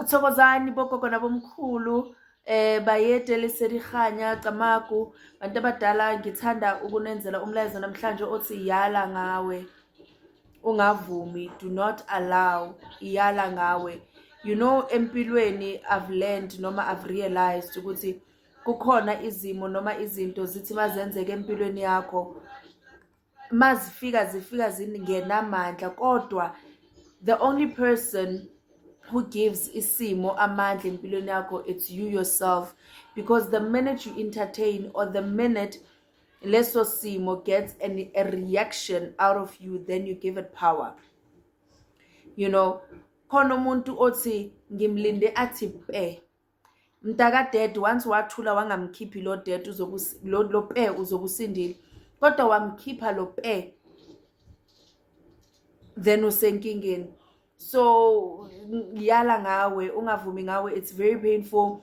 Thokozani bogogo nabomkhulu, bayede leserihanya Camagu, bantu abadala ngithanda ukunenzela umlayezo namhlanje othi yala ngawe, ungavumi, do not allow, yala ngawe. You know, empilweni I've learned noma I've realized ukuthi kukhona izimo noma izinto zithi mazenzeke empilweni yakho zifika zingenamandla, kodwa the only person who gives isimo amandla empilweni yakho, it's you yourself. Because the minute you entertain, or the minute leso simo gets a reaction out of you, then you give it power. You know, khona umuntu othi ngimlinde athi pe, mntaka dad once wathula wangamkhiphi lo dad lo pe uzobusindile, kodwa wamkhipha lo pe, then usenkingeni. So yala ngawe, ungavumi ngawe, it's very painful,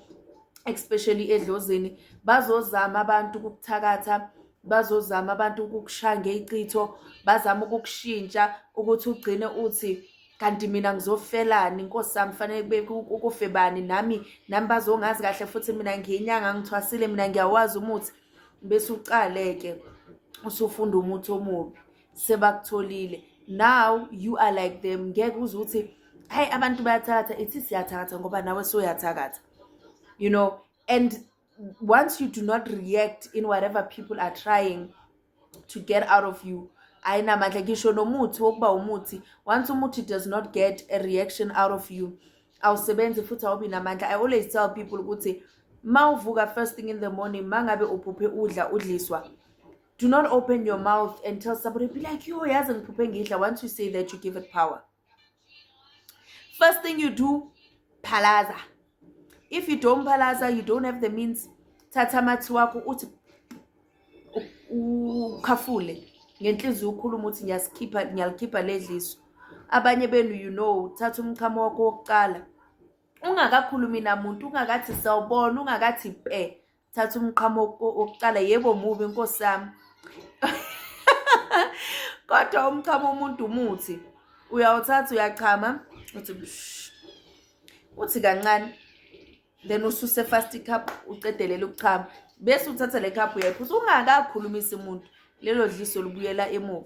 especially edlozini. Bazozama abantu ukukuthakatha, bazozama abantu ukukushaya ngeiqitho, bazama ukukushintsha ukuthi ugcine uthi kanti mina ngizofelani, Nkosi yami fanele ukufe bani, nami bazongazi kahle futhi mina ngiyinyanga ngithwasile, mina ngiyawazi umuthi, bese uqaleke usufunda umuthi omubi sebakutholile. Now you are like them. Ngeke uzuthi hey abantu bayathakatha, ithi siyathakatha ngoba nawe soyathakatha. You know, and once you do not react in whatever people are trying to get out of you, ayinamandla ngisho nomuthi wokuba umuthi, once umuthi does not get a reaction out of you, awusebenzi futhi awubi namandla. I always tell people ukuthi mawuvuka first thing in the morning, mangabe uphuphe udliswa, do not open your mouth and tell somebody, be like, yo, yazi ngiphuphe ngidla. Once you say that, you give it power. First thing you do, phalaza. If you don't phalaza, you don't have the means, thatha amathi wakho uthi ukhafule ngenhliziyo ukhuluma uthi ngiyalikhipha ledliso. Abanye benu, you know, thatha umchamo wakho wokuqala, ungakakhulumi namuntu, ungakathi sawubona, ungakathi pe, thatha umchamo wokuqala. Yebo mubi Nkosi yami, kodwa umchamo umuntu umuthi, uyawuthatha uyachama uthi kancane, then ususe fast cup uqedelele ukuchama, bese uthatha le cup uyayiphuza, ungakakhulumisa umuntu, lelo dliso libuyela emuva.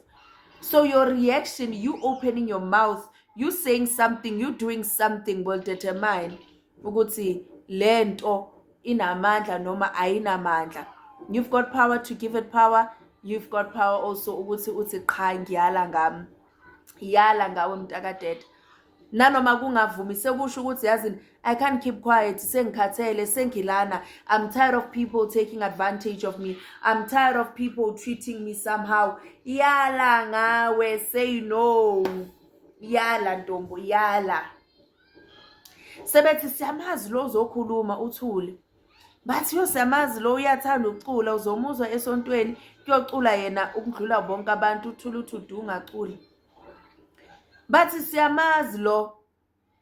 So your reaction, you opening your mouth, you saying something, you doing something will determine ukuthi lento inamandla noma ayinamandla. You've got power to give it power. You've got power also ukuthi uthi qha ngiyala ngami, yala ngawe mntaka dad. Nanoma kungavumi sekusho ukuthi yazini I can't keep quiet, sengikhathele, sengilana, I'm tired of people taking advantage of me, I'm tired of people treating me somehow. Yala ngawe, say no. Yala ntombo, yala. Sebethi siyamazi lo uzokhuluma uthule, bathi yo siyamazi lo uyathanda ukucula, uzomuzwa esontweni kuyocula yena ukudlula bonke abantu, uthule uthi udunga acule. Bathi siyamazi lo,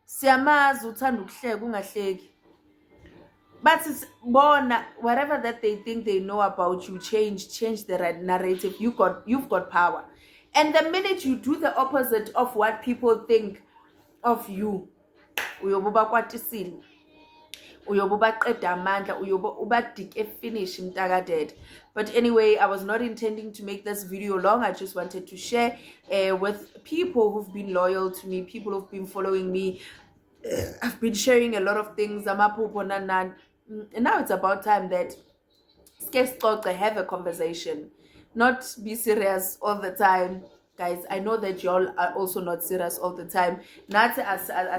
siyamazi uthanda ukuhleka ungahleki. Bathi bona, whatever that they think they know about you, change the narrative. You've got power. And the minute you do the opposite of what people think of you, uyobuba kwatisile, uyobuba qeda amandla, uyobuba dik finish mntaka dad. But anyway, I was not intending to make this video long. I just wanted to share with people who've been loyal to me, people who've been following me. I've been sharing a lot of things. And now it's about time that have a conversation, not be serious all the time. Guys, I know that y'all are also not serious all the time. Not as all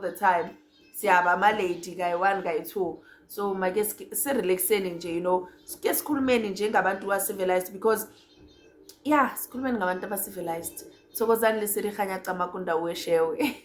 the time. Siyaba ma lady guy 1 guy 2. So my guess relaxing nje, you know. Sikhulumeni nje ngabantu ba civilized, because yeah, sikhulumeni ngabantu ba civilized. Thokozani leserihanya Camagu ndawo eshewe.